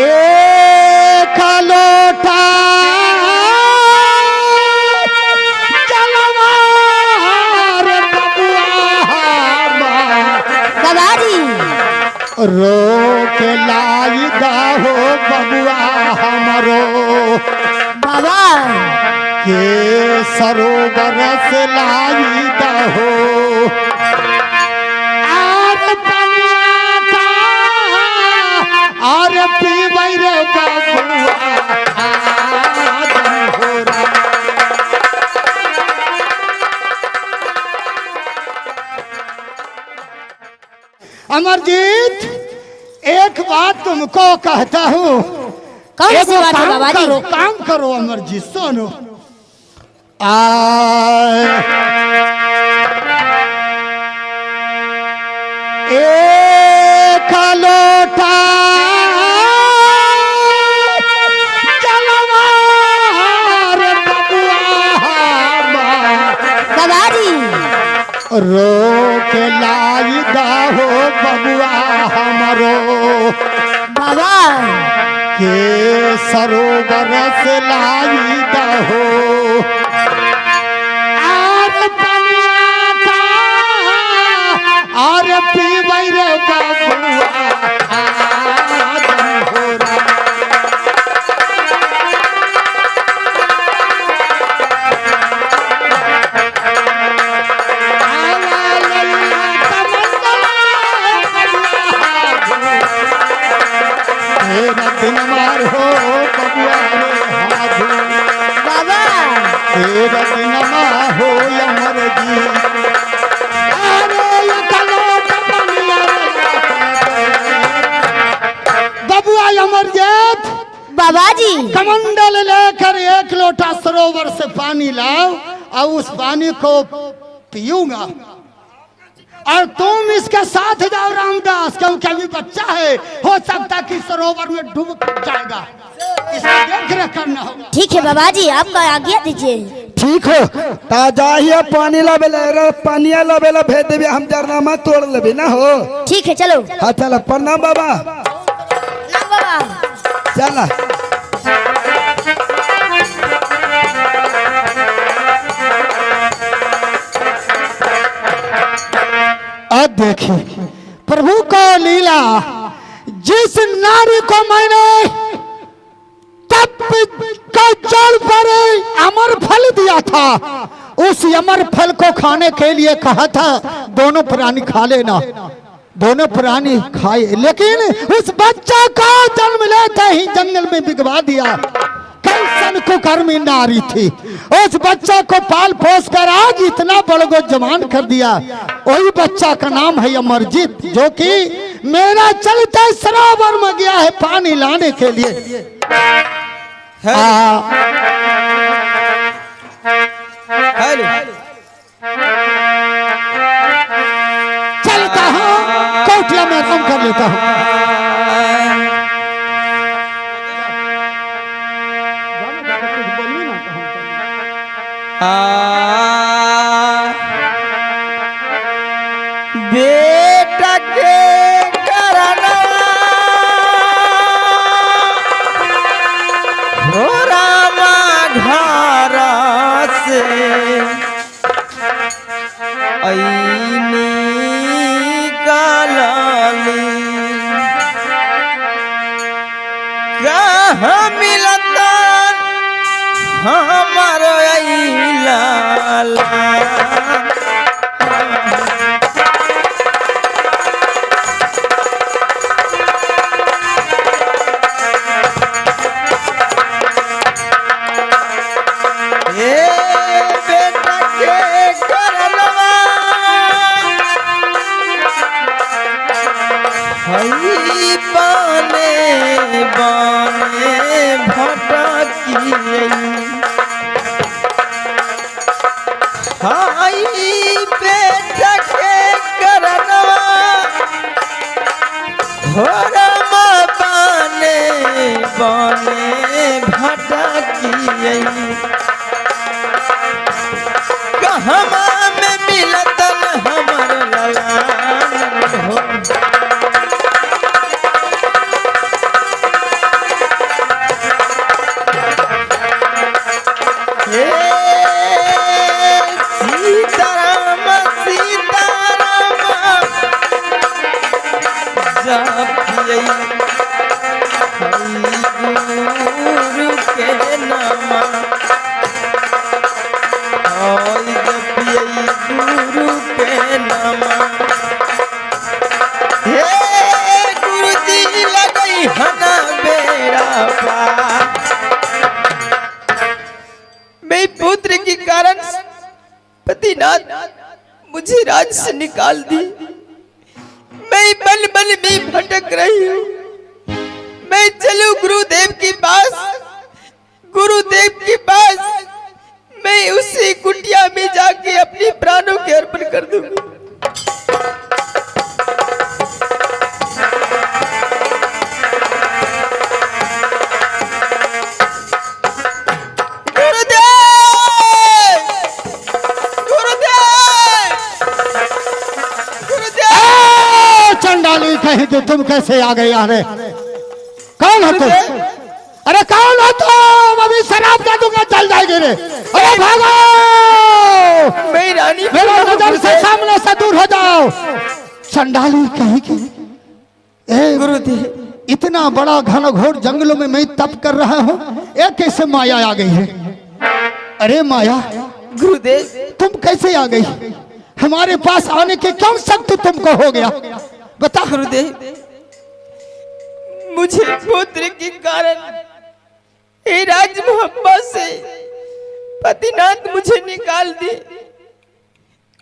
[SPEAKER 4] एक लोटा जलवार
[SPEAKER 5] बाबा जी
[SPEAKER 4] रोक लाई हो बबुआ हमरो
[SPEAKER 5] बाबा
[SPEAKER 4] के सरोवर से लाई हो और पनिया का और पीबै रे बबुआ आदम हो रा। अमरजीत एक बात तुमको कहता हूँ
[SPEAKER 5] कौन सी बात है बाबा जी?
[SPEAKER 4] काम करो अमरजीत सुनो एक लोटा जलवार
[SPEAKER 5] बाबा जी
[SPEAKER 4] रोक लाई हो बबुआ हमरो
[SPEAKER 5] बाबा
[SPEAKER 4] के सरोवर से लाई हो और पनिया का और पीबै रे बबुआ आदम हो रा। दिन मार हो बबुआ
[SPEAKER 5] बाबा
[SPEAKER 4] तेरा दिन मार हो अमरजीत बबुआ अमरजीत
[SPEAKER 5] बाबा जी
[SPEAKER 4] कमंडल लेकर एक लोटा सरोवर से पानी लाओ और उस पानी को पीऊंगा और तुम इसके साथ जाओ रामदास क्योंकि अभी बच्चा है हो सकता कि सरोवर में डूब जाएगा इसका देख रेख करना होगा।
[SPEAKER 5] ठीक है बाबा जी आपका आज्ञा दीजिए।
[SPEAKER 3] ठीक हो ताजा ही पानी लाबेला पानिया लाबेला भेज देबे हम जरनामा तोड़ लेबे ना हो।
[SPEAKER 5] ठीक है चलो
[SPEAKER 3] हाँ चला प्रणाम बाबा
[SPEAKER 5] बाबा
[SPEAKER 3] चला
[SPEAKER 4] देखिए प्रभु को लीला, जिस नारी को मैंने तप का जल पर अमर फल दिया था, उस अमर फल को खाने के लिए कहा था दोनों प्राणी खा लेना। दोनों प्राणी खाए, लेकिन उस बच्चा का जन्म लेते ही जंगल में बिगवा दिया। कैसन कुकर्मी नारी थी, उस बच्चा को पाल पोस कर आज इतना बड़गो जवान कर दिया। वही बच्चा का नाम है अमरजीत, जो कि मेरा चलते सरोवर में गया है पानी लाने के लिए। चलता हूँ कोठिया में आराम कर लेता हूँ।
[SPEAKER 3] बेटा के करना हो रामा घर से ऐनी काली कहाँ मिलता हमार लाला। बाने बाने भटकी हाई बेटा के करनवा घोरमा बाने बाने भटकी कहमा में मिलतन हमर ललान हो। सीताराम सीताराम जपियै गुरु के नाम जपियै गुरु के नाम। हे गुरु जी लगई हना बेड़ा पार। मैं पुत्र के कारण पतिनाथ मुझे राज से निकाल दी। मैं बल बल में भटक रही हूँ। मैं चलूं गुरुदेव के पास, गुरुदेव के पास मैं उसी कुटिया में जाके अपने प्राणों के अर्पण कर दूंगी।
[SPEAKER 4] कहीं तो तुम कैसे आ गए यहाँ? कौन हो तुम? अरे कौन हो तुम? अभी शराब दे दूंगा, चल जाएगी रे। अरे भागो,
[SPEAKER 3] मेरी रानी
[SPEAKER 4] मेरा नजर से सामने से दूर हो जाओ। चंडाली कहीं की गुरुदेव, इतना बड़ा घनघोर जंगलों में मैं तप कर रहा हूँ, एक कैसे माया आ गई है? अरे माया,
[SPEAKER 3] गुरुदेव
[SPEAKER 4] तुम कैसे आ गई? हमारे पास आने के कौन शक्ति तुमको हो गया? बता।
[SPEAKER 3] गुरुदेव, मुझे पुत्र के कारण हे राज मोहब्बत से पतिनाथ मुझे निकाल दी।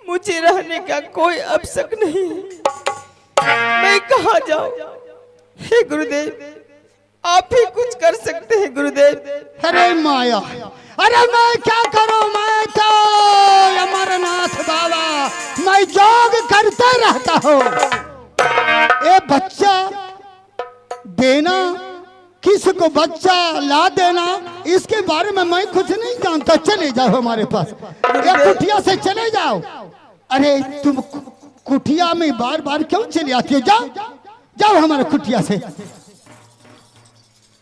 [SPEAKER 3] मुझे रहने का कोई अवसर नहीं है। मैं कहाँ जाऊं? हे गुरुदेव, आप ही कुछ कर सकते हैं गुरुदेव।
[SPEAKER 4] अरे माया, अरे मैं क्या करूं? मैं तो अमरनाथ बाबा, मैं जोग करते रहता हूँ। ये बच्चा देना, किसी को बच्चा ला देना, इसके बारे में मैं कुछ नहीं जानता। चले जाओ हमारे पास, ये कुटिया से चले जाओ। अरे तुम कुटिया में बार बार क्यों चली आती हो? जाओ जाओ हमारे कुटिया से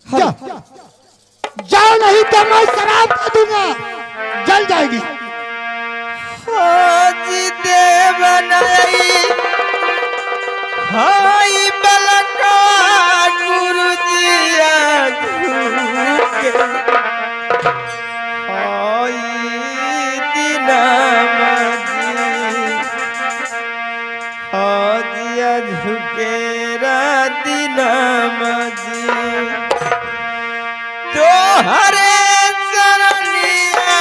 [SPEAKER 4] जाओ, जाओ नहीं तो मैं शराब दे दूंगा, जल जाएगी।
[SPEAKER 3] हाजी देव नहीं हाजिया झुके राती नाम जी तो हरे चरनिया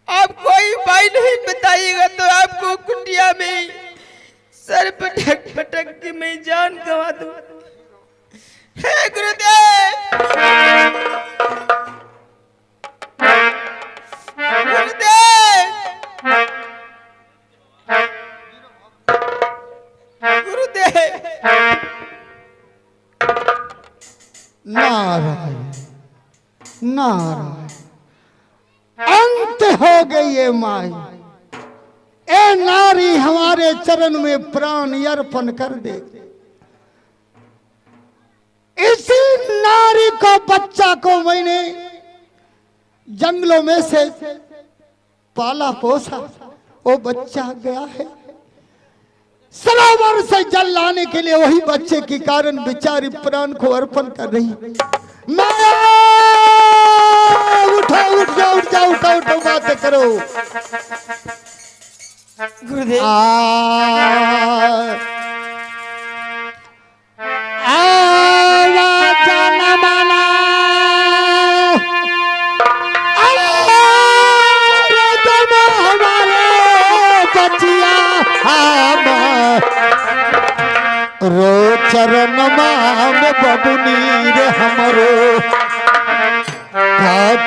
[SPEAKER 3] आप कोई उपाय नहीं बताइएगा तो आपको कुटिया में सर पटक पटक के मैं जान गंवा दूं। हे गुरुदेव गुरुदेव
[SPEAKER 4] नारायण नारायण, अंत हो गई ये माई। ए नारी हमारे चरण में प्राण अर्पण कर दे। इसी नारी को बच्चा को मैंने जंगलों में से पाला पोसा, वो बच्चा गया है सरोवर से जल लाने के लिए। वही बच्चे के कारण बेचारी प्राण को अर्पण कर रही। माया उठो उठ जाओ उठ जाओ उठो उठो बातें करो।
[SPEAKER 3] गुरुदेव
[SPEAKER 4] रो चरण माम बबुनी रे हमरो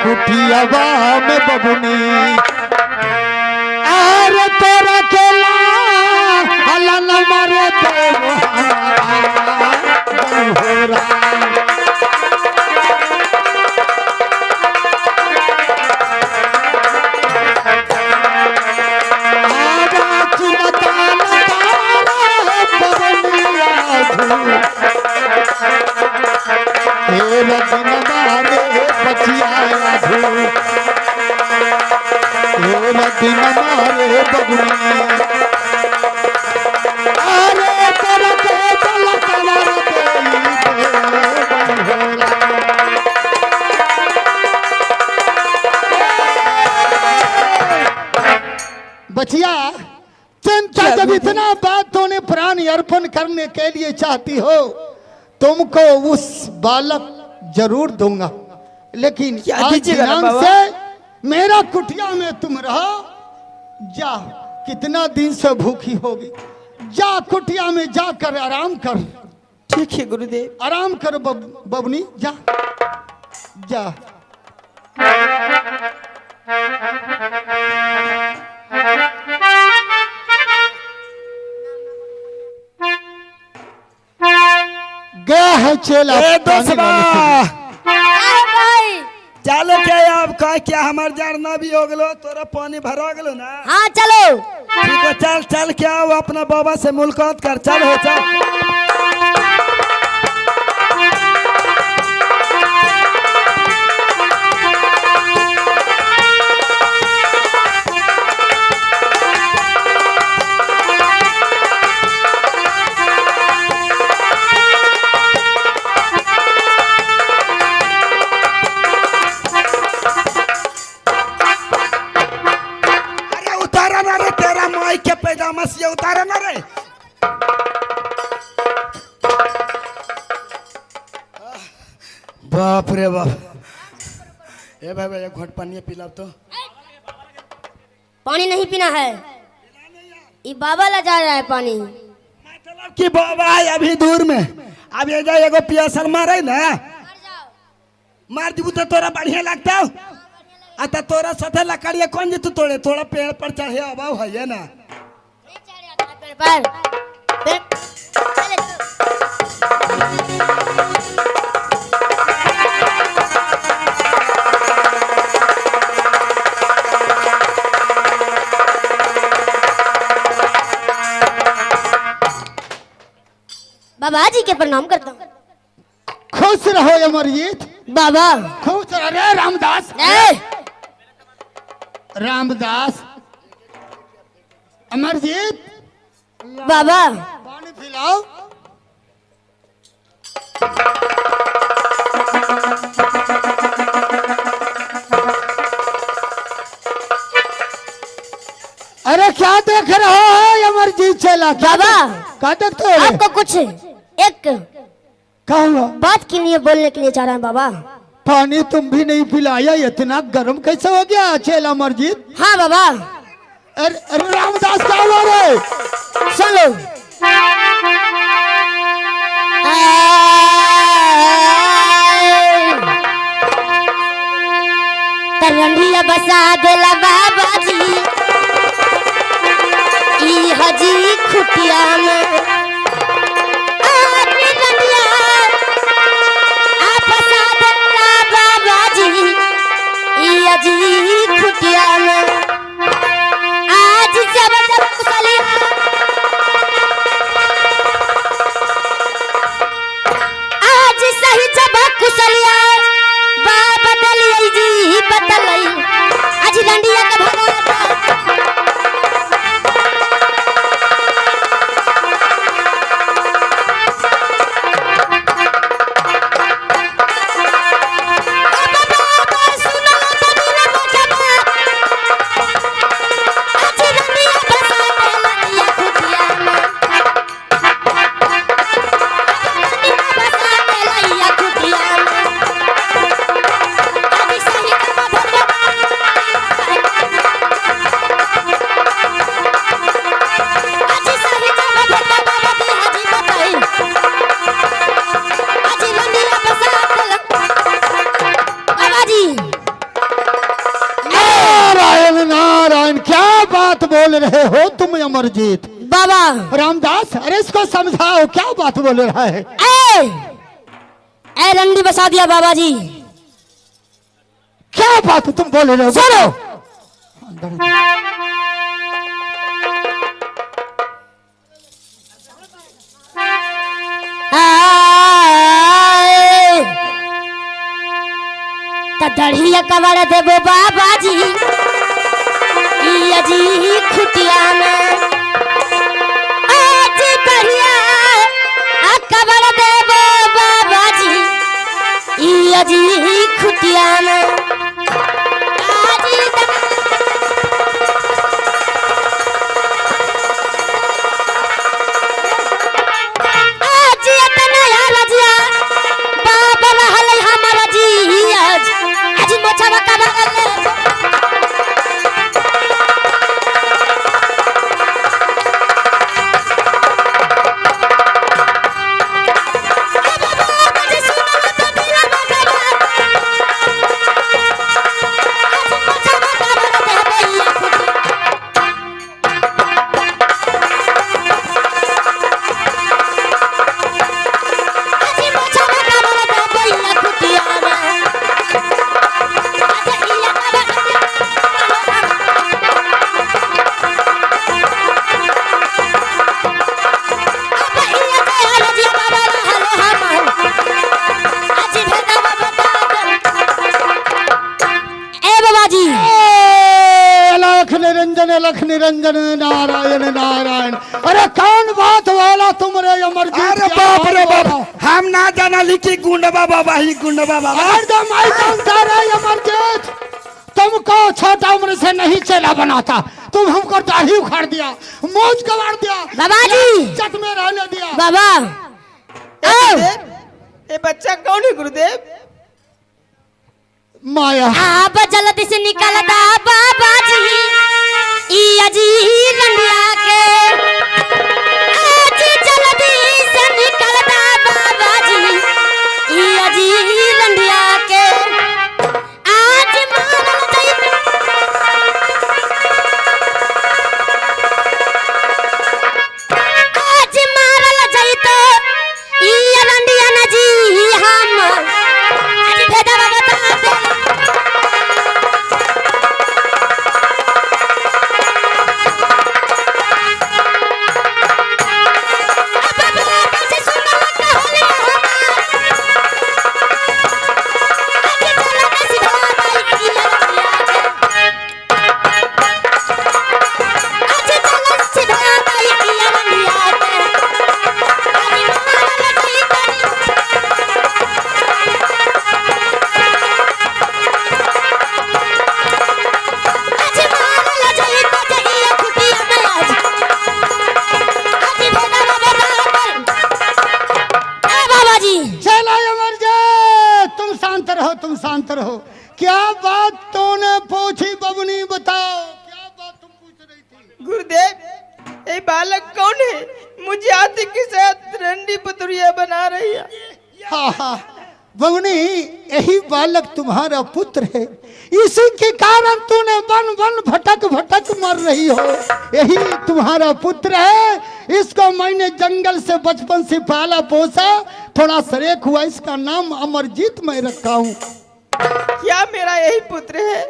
[SPEAKER 4] कुटिया में बबुनी अरे तोरा केला हलन मरे देव हमारा मारे बबुनी अरे तेरा के चल कमर बचिया चिंता जब इतना बात तूने प्राण अर्पण करने के लिए चाहती हो, तुमको उस बालक जरूर दूंगा, लेकिन आज दिनांक से मेरा कुटिया में तुम रहो। जा, कितना दिन से भूखी होगी, जा कुटिया में जाकर आराम कर।
[SPEAKER 3] ठीक है गुरुदेव,
[SPEAKER 4] आराम कर बबनी, जा जा। गया है चेला
[SPEAKER 3] चलो क्या आप कह क्या हमार जारना भी हो गलो, तोरा पानी भरा गलो ना।
[SPEAKER 5] हाँ चलो
[SPEAKER 3] ठीक है, चल चल क्या वो अपना बाबा से मुलाकात कर। चल हो चल। पैजामा से उतारा ना रे।
[SPEAKER 4] बाप रे बाप। ए भाई भाई एक घोट पानी पिला तो।
[SPEAKER 5] पानी नहीं पीना है, ये बाबा ला जा रहा है पानी।
[SPEAKER 4] मतलब कि बाबा अभी दूर में अब ये जा एगो पियासल मारे ना मार दीबू तो तोरा बढ़िया लगता अतः तोरा सथे लकड़िया कौन जे तू तोड़े थोड़ा पेड़ पर चढ़े अभाव है ना
[SPEAKER 5] पेड़ पर चले बाबा जी के प्रणाम करता हूँ।
[SPEAKER 4] खुश रहो अमरजीत।
[SPEAKER 5] बाबा
[SPEAKER 4] खुश अरे रामदास रामदास अमरजीत
[SPEAKER 5] बाबा
[SPEAKER 4] पानी पिलाओ। अरे क्या देख रहे हो अमरजीत चला क्या क्या देखते हो?
[SPEAKER 5] आपको कुछ एक
[SPEAKER 4] क्या हुआ?
[SPEAKER 5] बात के लिए बोलने के लिए चाह रहा है बाबा।
[SPEAKER 4] पानी तुम भी नहीं पिलाया, इतना गर्म कैसे हो गया चेला अमरजीत?
[SPEAKER 5] हाँ बाबा।
[SPEAKER 4] अरे रामदास क्या हुआ रे?
[SPEAKER 5] सुन लो। तरंडिया बसा देला बाबा जी ई हजी खुटिया में जी खुटिया में आज जब जब कुशलिया आज सही जब कुशलिया बाबा बदलिए जी बदलई आज रंडिया का भगवान
[SPEAKER 4] बोल रहे हो तुम अमरजीत?
[SPEAKER 5] बाबा
[SPEAKER 4] रामदास अरे इसको समझाओ क्या बात बोल रहा है?
[SPEAKER 5] ए रंडी बसा दिया बाबा जी।
[SPEAKER 4] क्या बात तुम बोल रहे हो?
[SPEAKER 5] सुनो। दढ़िया कवर देवो बाबा जी जी खुटिया में आज दढ़िया कवर देवो बाबा जी जी खुटिया में
[SPEAKER 4] लख निरंजन नारायण नारायण। अरे कौन बात वाला तुम रे अमरजीत?
[SPEAKER 1] अरे बाप रे बाप, हम ना जाना लिखी गुंडबा बाबा ही गुंडबा बाबा।
[SPEAKER 4] एकदम अमरजीत तुमको छोटा उम्र से नहीं चेला बनाता, तुम हमको दाढ़ी उखाड़ दिया, मौज कबाड़ दिया,
[SPEAKER 5] बाबा जी
[SPEAKER 4] चट में रहने दिया।
[SPEAKER 5] बाबा
[SPEAKER 3] ये बच्चा कौन है गुरुदेव?
[SPEAKER 4] माया
[SPEAKER 5] आप जल्दी से निकलता बाबा जी ई अजी रंडिया के आज जल्दी से निकलता बाबा जी ई अजी रंडिया के आज मारल जाई आज मारल जाई तो ई रंडिया ना जी हम आज भेदा बता दे
[SPEAKER 4] तुम शांत रहो। क्या बात तूने पूछी बबनी, बताओ क्या बात तुम पूछ रही थी?
[SPEAKER 3] गुरुदेव, ये बालक कौन है? मुझे हाथी के साथ रंडी पतुरिया बना रही है।
[SPEAKER 4] हाँ हाँ बबनी, यही बालक तुम्हारा पुत्र है। इसी के कारण तूने वन वन भटक भटक मर रही हो। यही तुम्हारा पुत्र है। इसको मैंने जंगल से बचपन से पाला पोसा, थोड़ा सरेक हुआ, इसका नाम अमरजीत मैं रखा हूँ।
[SPEAKER 3] क्या मेरा यही पुत्र है?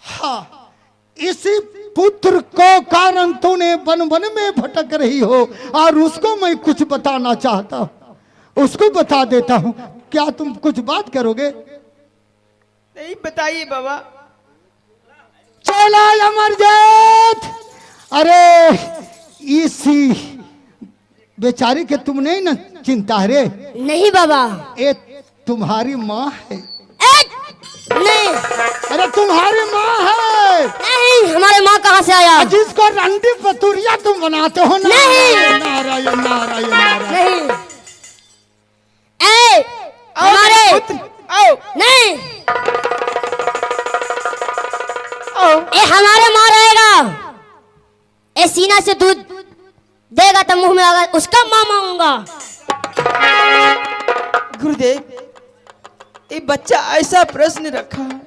[SPEAKER 4] हाँ, इसी पुत्र को कारण तूने वन वन में भटक रही हो और उसको मैं कुछ बताना चाहता हूँ, उसको बता देता हूँ। क्या तुम कुछ बात करोगे?
[SPEAKER 3] नहीं, बताइए बाबा।
[SPEAKER 4] चला अमरजीत, अरे इसी बेचारी के तुम नहीं न चिंता है रे?
[SPEAKER 5] नहीं बाबा।
[SPEAKER 4] ये तुम्हारी माँ है।
[SPEAKER 5] नहीं।
[SPEAKER 4] अरे तुम्हारी माँ है।
[SPEAKER 5] नहीं, हमारे माँ कहाँ से आया?
[SPEAKER 4] जिसको रंडी पतुरिया तुम बनाते हो ना?
[SPEAKER 5] नहीं।
[SPEAKER 4] नारायण नारायण नारायण।
[SPEAKER 5] नहीं। ए, हमारे
[SPEAKER 3] पुत्र, आओ।
[SPEAKER 5] नहीं,
[SPEAKER 3] आओ।
[SPEAKER 5] ये हमारे माँ रहेगा। ये सीना से दूध देगा तो मुंह में आगा, उसका माँ मांगूंगा।
[SPEAKER 3] गुरुदेव, ये बच्चा ऐसा प्रश्न रखा है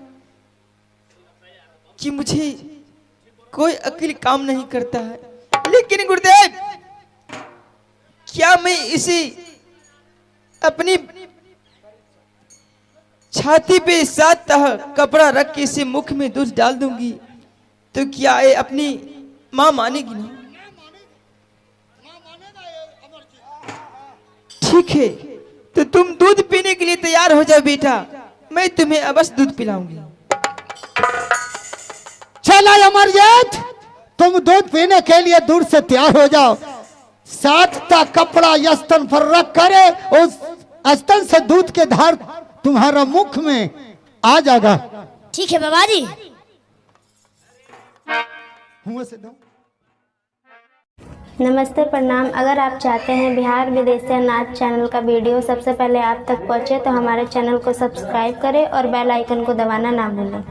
[SPEAKER 3] कि मुझे कोई अक्ल काम नहीं करता है। लेकिन गुरुदेव, क्या मैं इसे अपनी छाती पे 7 तह कपड़ा रख के इसे मुख में दूध डाल दूंगी तो क्या ये अपनी माँ मानेगी ना? ठीक है, तो तुम दूध पीने के लिए तैयार हो जाओ बेटा, मैं तुम्हें अवश्य दूध पिलाऊंगी।
[SPEAKER 4] चला अमरजीत, तुम दूध पीने के लिए दूर से तैयार हो जाओ। 7 तक कपड़ा स्तन पर रख करे, उस स्तन से दूध के धार तुम्हारा मुख में आ जाएगा।
[SPEAKER 5] ठीक है बाबा जी।
[SPEAKER 4] मुंह से दो।
[SPEAKER 6] नमस्ते, प्रणाम। अगर आप चाहते हैं बिहार विदेशिया नाच चैनल का वीडियो सबसे पहले आप तक पहुंचे तो हमारे चैनल को सब्सक्राइब करें और बेल आइकन को दबाना ना भूलें।